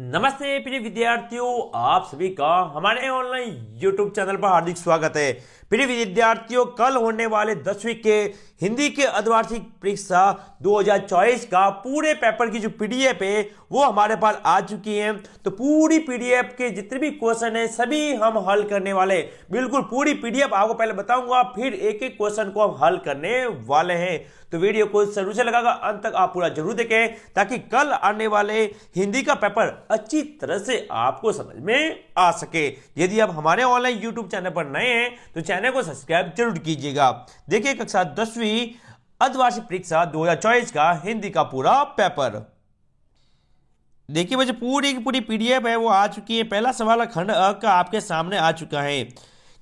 नमस्ते प्रिय विद्यार्थियों, आप सभी का हमारे ऑनलाइन YouTube चैनल पर हार्दिक स्वागत है। प्रिय विद्यार्थियों, कल होने वाले 10वीं के हिंदी के अर्धवार्षिक परीक्षा 2024 का पूरे पेपर की जो पीडीएफ है वो हमारे पास आ चुकी है। तो पूरी पीडीएफ के जितने भी क्वेश्चन है सभी हम हल करने वाले, बिल्कुल पूरी पीडीएफ आपको पहले बताऊंगा, फिर एक एक क्वेश्चन को हम हल करने वाले हैं। तो वीडियो को शुरू से लगाकर अंत तक आप पूरा जरूर देखें ताकि कल आने वाले हिंदी का पेपर अच्छी तरह से आपको समझ में आ सके। यदि आप हमारे ऑनलाइन यूट्यूब चैनल पर नए हैं तो चैनल को सब्सक्राइब जरूर कीजिएगा। देखिए कक्षा 10वीं अर्धवार्षिक परीक्षा 2024 का हिंदी का पूरा पेपर। देखिए बच्चे, पूरी की पूरी पीडीएफ है वो आ चुकी है। पहला सवाल खंड अ का आपके सामने आ चुका है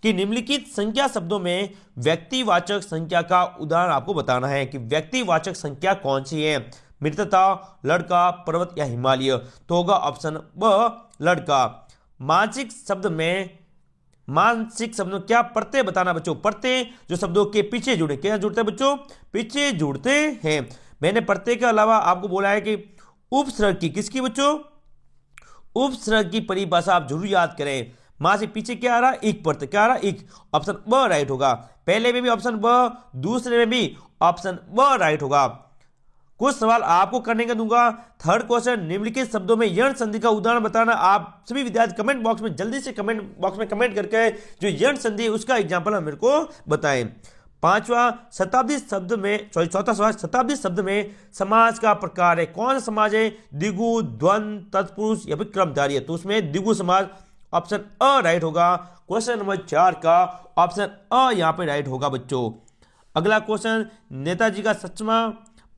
कि निम्नलिखित संख्या शब्दों में व्यक्तिवाचक संख्या का उदाहरण आपको बताना है कि व्यक्तिवाचक संख्या कौन सी है। मित्रता, लड़का, पर्वत या हिमालय। तो होगा ऑप्शन ब लड़का। मानसिक शब्द में क्या प्रत्यय बताना बच्चों। प्रत्यय जो शब्दों के पीछे जुड़े, क्या जुड़ते हैं बच्चों, पीछे जुड़ते हैं। मैंने प्रत्यय के अलावा आपको बोला है कि उपसर्ग की, किसकी बच्चों, उपसर्ग की परिभाषा आप जरूर याद करें। मां से पीछे क्या आ रहा है, एक प्रत्यय, क्या आ रहा है, एक। ऑप्शन ब राइट होगा। पहले में भी ऑप्शन ब, दूसरे में भी ऑप्शन ब राइट होगा। कुछ सवाल आपको करने का दूंगा। थर्ड क्वेश्चन, निम्नलिखित शब्दों में यण संधि का उदाहरण बताना। आप सभी विद्यार्थी कमेंट बॉक्स में जल्दी से कमेंट बॉक्स में कमेंट करके जो यण संधि है उसका एग्जाम्पल मेरे को बताएं। चौथा सवाल, शताब्दी शब्द में समाज का प्रकार है। कौन सा समाज है, द्विगु, द्वंद, तत्पुरुष या फिर क्रमधारी है। तो उसमें द्विगु समाज, ऑप्शन अ राइट होगा। क्वेश्चन नंबर 4 का ऑप्शन अ यहां पे राइट होगा बच्चों। अगला क्वेश्चन, नेताजी का सचमा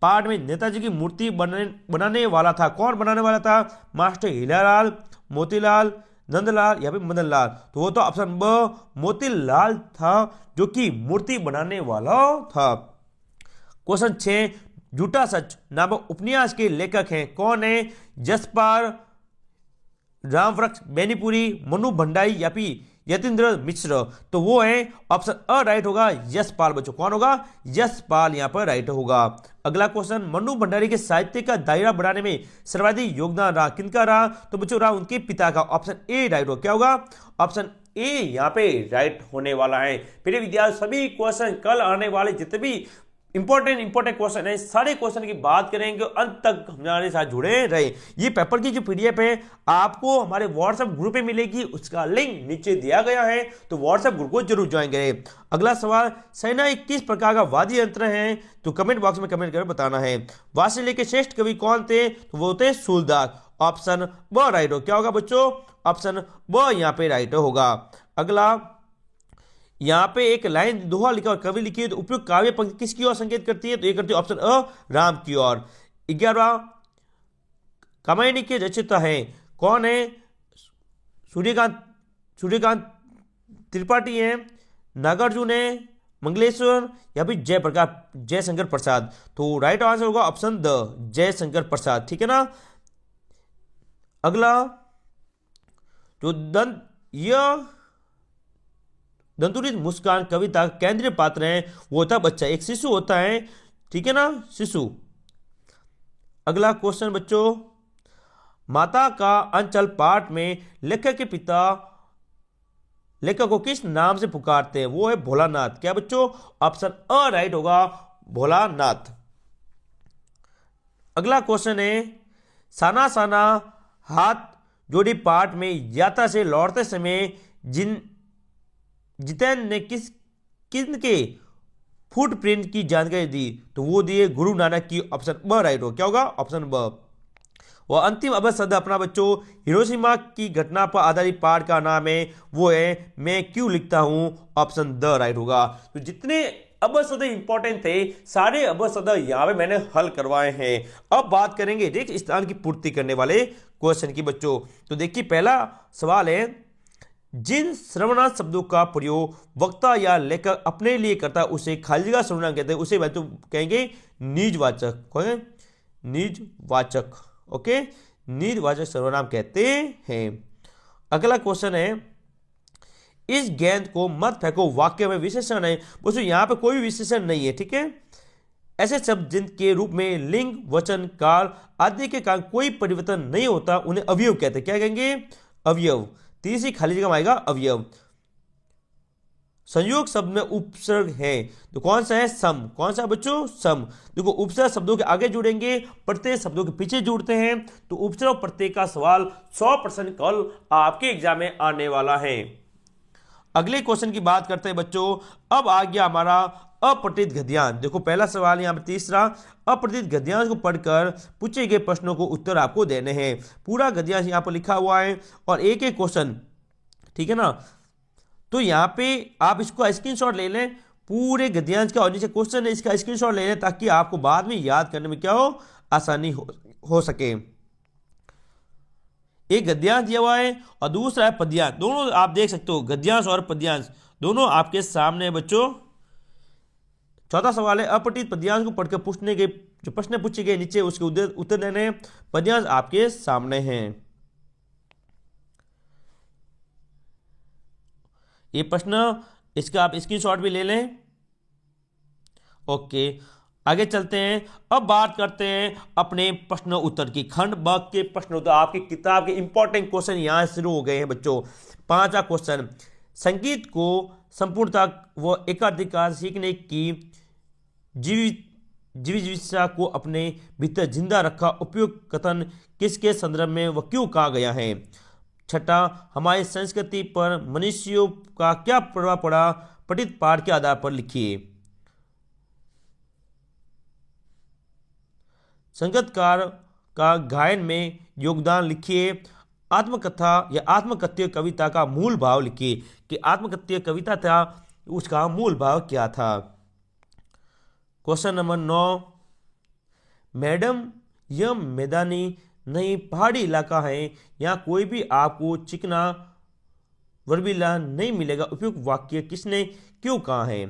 पाठ में नेताजी की मूर्ति बनाने वाला था। कौन बनाने वाला था, मास्टर हीरालाल, मोतीलाल, नंदलाल या फिर मदनलाल। तो वो तो ऑप्शन ब मोतीलाल था जो कि मूर्ति बनाने वाला था। क्वेश्चन 6, झूठा सच नामक उपन्यास के लेखक हैं। कौन है, यशपाल, रामवृक्ष बेनीपुरी, मनु भंडारी या फिर यतीन्द्र मिश्र। तो वो है ऑप्शन अ राइट होगा, यशपाल बच्चों। कौन होगा, यशपाल यहां पर राइट होगा। अगला क्वेश्चन, मनु भंडारी के साहित्य का दायरा बढ़ाने में सर्वाधिक योगदान रहा, किनका रहा। तो बच्चों रहा उनके पिता का। ऑप्शन ए राइट होगा। क्या होगा, ऑप्शन ए यहां पे राइट होने वाला है। फिर विद्यार्थी सभी क्वेश्चन कल आने वाले जितने भी इंपॉर्टेंट क्वेश्चन है सारे क्वेश्चन की बात करेंगे, अंत तक हमारे साथ जुड़े रहे। ये पेपर की जो पीडीएफ है आपको हमारे व्हाट्सएप ग्रुप पे मिलेगी, उसका लिंक नीचे दिया गया है, तो व्हाट्सएप ग्रुप को जरूर ज्वाइन करें। अगला सवाल, सेना किस प्रकार का वाद्य यंत्र है। तो कमेंट बॉक्स में कमेंट कर बताना है। वात्सल्य के श्रेष्ठ कवि कौन थे। तो वो थे सूरदास। ऑप्शन ब राइट हो। क्या होगा बच्चों, ऑप्शन ब यहाँ पे राइट होगा। अगला, यहां पे एक लाइन दोहा लिखा और कवि लिखी है, तो उपयुक्त काव्य पंक्ति किसकी ओर संकेत करती है। तो ये करती है ऑप्शन अ राम की ओर। 11वां, कामायनी के रचयिता है। कौन है, सूर्यकांत त्रिपाठी है, नागार्जुन है, मंगलेश्वर या फिर जयशंकर प्रसाद। तो राइट आंसर होगा ऑप्शन द जयशंकर प्रसाद, ठीक है ना। अगला, जो दंतुरित मुस्कान कविता केंद्रीय पात्र है वो होता है बच्चा, एक शिशु होता है, ठीक है ना, शिशु। अगला क्वेश्चन बच्चों, माता का अंचल पाठ में लेखक के पिता लेखक को किस नाम से पुकारते हैं। वो है भोलानाथ। क्या बच्चों, ऑप्शन अ राइट होगा, भोलानाथ। अगला क्वेश्चन है, साना साना हाथ जोड़ी पाठ में यात्रा से लौटते समय जितेंद्र ने किनके फुटप्रिंट की जानकारी दी। तो वो दिए गुरु नानक की। ऑप्शन ब राइट हो। क्या होगा, ऑप्शन ब। वह अंतिम अवध शब्द अपना बच्चों हिरोशिमा की घटना पर आधारित पाठ का नाम है, वो है मैं क्यों लिखता हूं। ऑप्शन द राइट होगा। तो जितने अवध शब्द इंपॉर्टेंट थे सारे अवध शब्द यहां पे मैंने हल करवाए हैं। अब बात करेंगे रिक्त स्थान की पूर्ति करने वाले क्वेश्चन की बच्चों। तो देखिए पहला सवाल है, जिन सर्वनाम शब्दों का प्रयोग वक्ता या लेखक अपने लिए करता है उसे खाली जगह सर्वनाम कहते हैं। उसे तो कहेंगे निजवाचक। कहेंगे निजवाचक, ओके, निजवाचक सर्वनाम कहते हैं। अगला क्वेश्चन है, इस गेंद को मत फेंको वाक्य में विशेषण है। दोस्तों यहां पे कोई विशेषण नहीं है, ठीक है। ऐसे शब्द जिनके रूप में लिंग, वचन, काल आदि के कारण कोई परिवर्तन नहीं होता उन्हें अवयव कहते हैं। क्या कहेंगे? अवयव। तीसरी खाली जगह में आएगा अवयव। संयोग शब्द में उपसर्ग है तो कौन सा है? सम। कौन सा बच्चों? सम। देखो उपसर्ग शब्दों के आगे जुड़ेंगे, प्रत्यय शब्दों के पीछे जुड़ते हैं, तो उपसर्ग और प्रत्यय का सवाल 100% कल आपके एग्जाम में आने वाला है। अगले क्वेश्चन की बात करते हैं बच्चों। अब आ गया हमारा अप्रतित गद्यांश। देखो पहला सवाल यहाँ पर तीसरा, अप्रतित गद्यांश को पढ़कर पूछे गए प्रश्नों को उत्तर आपको देने हैं। पूरा गद्यांश यहाँ पर लिखा हुआ है और एक एक क्वेश्चन, ठीक है ना। तो यहाँ पे आप इसको स्क्रीनशॉट ले लें, पूरे गद्यांश का और नीचे क्वेश्चन है इसका स्क्रीनशॉट ले लें ताकि आपको बाद में याद करने में क्या हो? आसानी हो सके। एक गद्यांश दिया हुआ है और दूसरा है पद्यांश। दोनों आप देख सकते हो, गद्यांश और पद्यांश दोनों आपके सामने है बच्चों। चौथा सवाल है अपठित पद्यांश को पढ़कर पूछने के जो प्रश्न पूछे गए नीचे उसके उत्तर देने। पद्यांश आपके सामने हैं। ये प्रश्न इसका आप स्क्रीनशॉट भी ले लें। ओके, आगे चलते हैं। अब बात करते हैं अपने प्रश्न उत्तर की। खंड ब के प्रश्न उत्तर आपकी किताब के इंपॉर्टेंट क्वेश्चन यहां शुरू हो गए हैं बच्चों। पांचवा क्वेश्चन, संगीत को संपूर्णता व एकाधिकार सीखने की जीविका को अपने भीतर जिंदा रखा उपयुक्त कथन किसके संदर्भ में व क्यों कहा गया है? छठा, हमारी संस्कृति पर मनुष्यों का क्या प्रभाव पड़ा? पठित पाठ के आधार पर लिखिए। संगीतकार का गायन में योगदान लिखिए। आत्मकथा या आत्मकथ्य कविता का मूल भाव लिखिए कि आत्मकथ्य कविता था उसका मूल भाव क्या था। क्वेश्चन नंबर 9, मैडम यह मैदानी नहीं पहाड़ी इलाका है, यहाँ कोई भी आपको चिकना वर्बीला नहीं मिलेगा, उपयुक्त वाक्य किसने क्यों कहा है?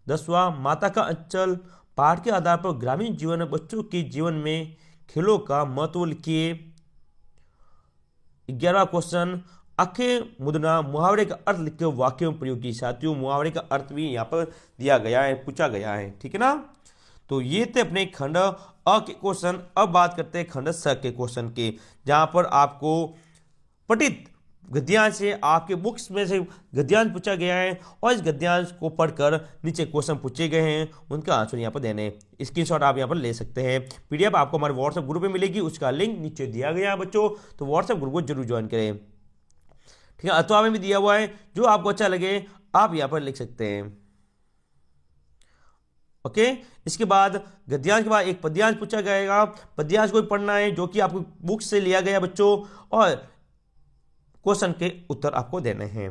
10वां, माता का अंचल पाठ के आधार पर ग्रामीण जीवन में बच्चों के जीवन में खेलों का महत्व लिखिए। 11वां क्वेश्चन, आंखें मुदना मुहावरे का अर्थ लिखकर वाक्यों में प्रयोग की। साथियों मुहावरे का अर्थ भी यहाँ पर दिया गया है, पूछा गया है, ठीक है ना। तो ये थे अपने खंड अ के क्वेश्चन। अब बात करते हैं खंड स के क्वेश्चन के, जहां पर आपको पठित गद्यांश से आपके बुक्स में से गद्यांश पूछा गया है और इस गद्यांश को पढ़कर नीचे क्वेश्चन पूछे गए हैं, उनका आंसर यहाँ पर देने। स्क्रीनशॉट आप यहाँ पर ले सकते हैं। पीडीएफ आपको हमारे व्हाट्सएप ग्रुप में मिलेगी, उसका लिंक नीचे दिया गया है बच्चों, तो व्हाट्सएप ग्रुप को जरूर ज्वाइन करें, ठीक है। अथवा में भी दिया हुआ है, जो आपको अच्छा लगे आप यहाँ पर लिख सकते हैं। ओके, इसके बाद गद्यांश के बाद एक पद्यांश पूछा जाएगा। पद्यांश को भी पढ़ना है जो कि आपको बुक से लिया गया बच्चों, और क्वेश्चन के उत्तर आपको देने हैं।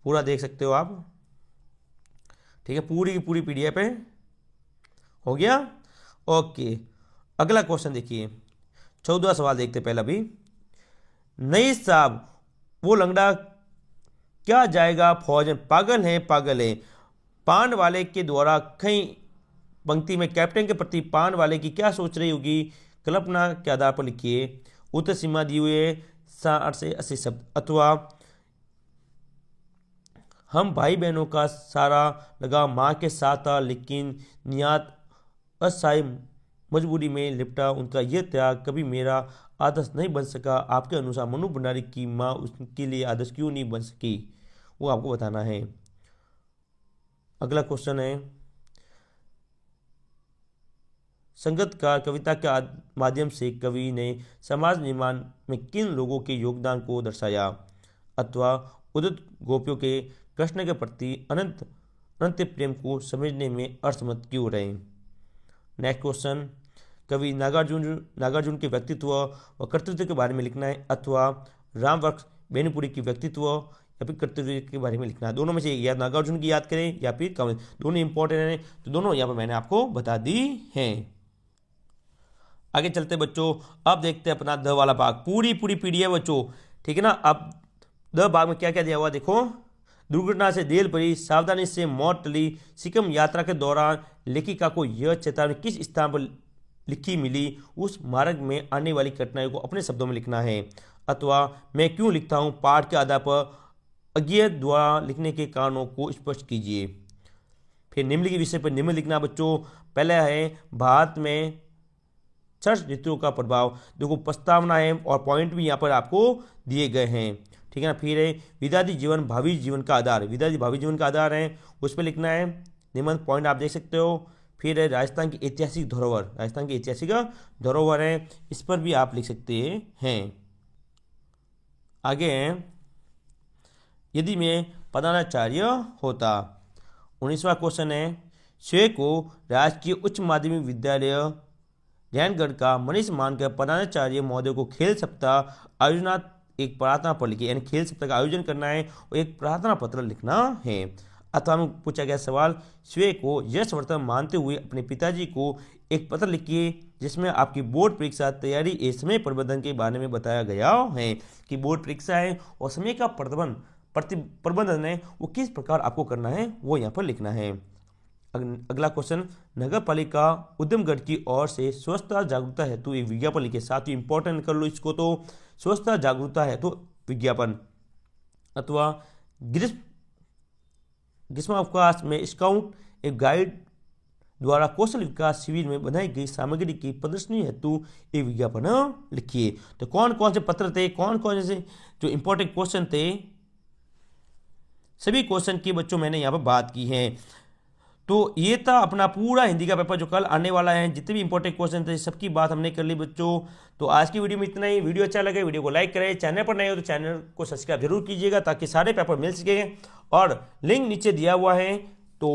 पूरा देख सकते हो आप, ठीक है, पूरी की पूरी पीडीएफ है। हो गया? ओके, अगला क्वेश्चन देखिए, 14वां सवाल देखते पहले अभी। नहीं साहब वो लंगड़ा क्या जाएगा फौज में, पागल है पागल है। पान वाले के द्वारा कहीं पंक्ति में कैप्टन के प्रति पान वाले की क्या सोच रही होगी, कल्पना के आधार पर लिखिए। उत्तर सीमा दिए हुए 60 से 80 शब्द। अथवा हम भाई बहनों का सारा लगा माँ के साथ था, लेकिन नियत अस्थायी मजबूरी में लिपटा उनका यह त्याग कभी मेरा आदर्श नहीं बन सका। आपके अनुसार मनु भंडारी की माँ उसके लिए आदर्श क्यों नहीं बन सकी, वो आपको बताना है। अगला क्वेश्चन है, संगीतकार कविता के माध्यम से कवि ने समाज निर्माण में किन लोगों के योगदान को दर्शाया। अथवा उदित गोपियों के कृष्ण के प्रति अनंत प्रेम को समझने में असमर्थ क्यों रहे। नेक्स्ट क्वेश्चन, कवि नागार्जुन के व्यक्तित्व व कर्तृत्व के बारे में लिखना है। अथवा रामवक्स बेनीपुरी की व्यक्तित्व या फिर कर्तव्य के बारे में लिखना है। दोनों में से या नागार्जुन की याद करें या फिर कवि, दोनों इंपॉर्टेंट हैं, तो दोनों यहाँ पर मैंने आपको बता दी हैं। आगे चलते बच्चों, अब देखते हैं अपना द वाला भाग, पूरी पीडीएफ बच्चों, ठीक है ना। अब द भाग में क्या क्या दिया हुआ देखो। दुर्घटना से देर पड़ी, सावधानी से मौत टली, सिक्किम यात्रा के दौरान लेखिका को यह चेतावनी किस स्थान पर लिखी मिली, उस मार्ग में आने वाली घटनाओं को अपने शब्दों में लिखना है। अथवा मैं क्यों लिखता हूँ, पाठ के आधार पर अज्ञेय द्वारा लिखने के कारणों को स्पष्ट कीजिए। फिर निम्नलिखित विषय पर निम्न लिखना बच्चों। पहला है भारत में 6 ऋतुओं का प्रभाव। देखो प्रस्तावना है और पॉइंट भी यहाँ पर आपको दिए गए हैं, ठीक है ना। फिर है विद्यार्थी जीवन भावी जीवन का आधार। विद्यार्थी भावी जीवन का आधार है, उस पर लिखना है। निम्न पॉइंट आप देख सकते हो। फिर है राजस्थान की ऐतिहासिक धरोहर। राजस्थान की ऐतिहासिक धरोहर है, इस पर भी आप लिख सकते हैं। आगे यदि मैं प्रधानाचार्य होता। 19वां क्वेश्चन है स्वयं को राजकीय उच्च माध्यमिक विद्यालय जैनगढ़ का मनीष मानकर प्रधानाचार्य महोदय को खेल सप्ताह आयोजना एक प्रार्थना पत्र लिखिए। यानी खेल सप्ताह का आयोजन करना है और एक प्रार्थना पत्र लिखना है। अथवा में पूछा गया सवाल स्वयं को यशवर्धन मानते हुए अपने पिताजी को एक पत्र लिखिए जिसमें आपकी बोर्ड परीक्षा तैयारी ए समय प्रबंधन के बारे में बताया गया है कि बोर्ड परीक्षा है और समय का प्रबंधन है वो किस प्रकार आपको करना है वो यहाँ पर लिखना है। अगला क्वेश्चन नगर पालिका उद्यमगढ़ की ओर से स्वच्छता जागरूकता हेतु एक विज्ञापन लिखे। साथ ही इंपॉर्टेंट कर लो इसको, तो स्वच्छता जागरूकता हेतु विज्ञापन। अथवा ग्रीष्मावकाश में स्काउट एक गाइड द्वारा कौशल विकास शिविर में बनाई गई सामग्री की प्रदर्शनी हेतु एक विज्ञापन लिखिए। तो कौन कौन से पत्र थे, कौन कौन से जो इंपॉर्टेंट क्वेश्चन थे, सभी क्वेश्चन की बच्चों मैंने यहाँ पर बात की है। तो ये था अपना पूरा हिंदी का पेपर जो कल आने वाला है। जितने भी इंपॉर्टेंट क्वेश्चन थे सबकी बात हमने कर ली बच्चों। तो आज की वीडियो में इतना ही। वीडियो अच्छा लगे वीडियो को लाइक करें, चैनल पर नए हो तो चैनल को सब्सक्राइब जरूर कीजिएगा ताकि सारे पेपर मिल सके। और लिंक नीचे दिया हुआ है तो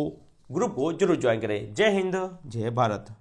ग्रुप को जरूर ज्वाइन करें। जय हिंद, जय भारत।